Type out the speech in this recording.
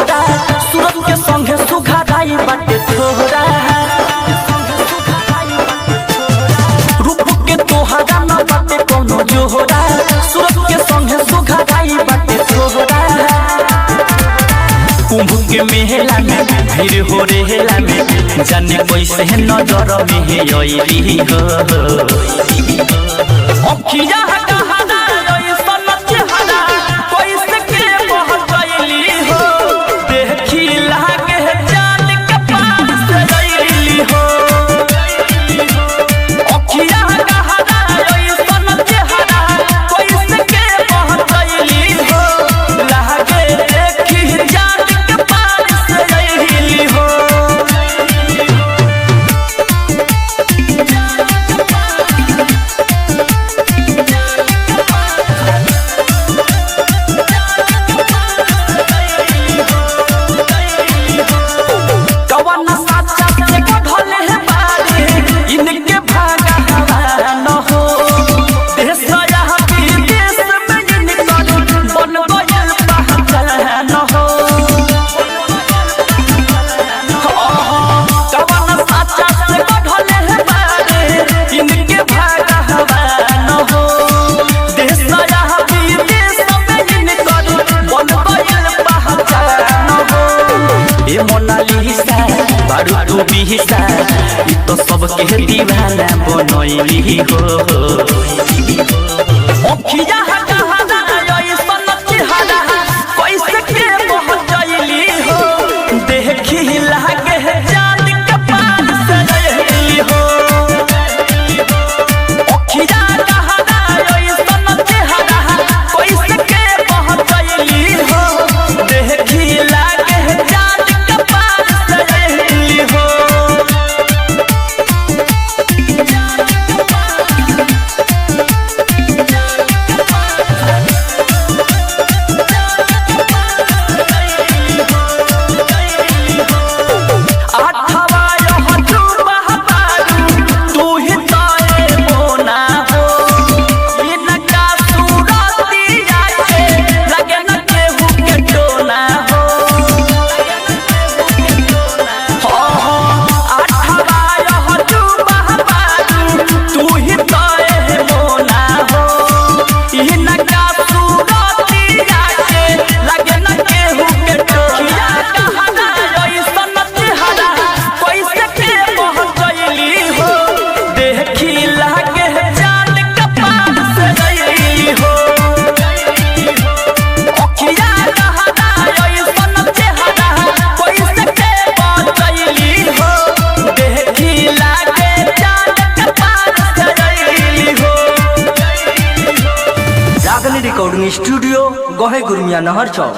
तोहरा सूरज के संगे सुघाराई बाटे तोहरा रूप के तोहरा न बाटे कोनो जोहरा सूरज के संगे सुघाराई बाटे तोहरा कुंभ के मेला में भीड़ हो रेला में जाने कैसे नजर में आईली हो अखिया कहाना ऐसन चेहरा कैसे के पहुंचैली हो देखी लागे जान के पार से आईली हो अखिया कहाना ऐसन चेहरा कैसे के पहुंचैली हो लागे देखी जान के पार से आईली हो मोनालिसा बारू तू बिहिसा इ तो सबके दीवाना बनैली हो अखिया कहाना ऐसन चेहरा कैसे के पहुंचैली हो देखी लागे जान के पार से आईली हो अखिया कहाना ऐसन चेहरा कैसे के पहुंचैली हो देखी लागे जान के पार से आईली हो रिकॉर्डिंग स्टूडियो गोहे गुरमिया नहर चौक।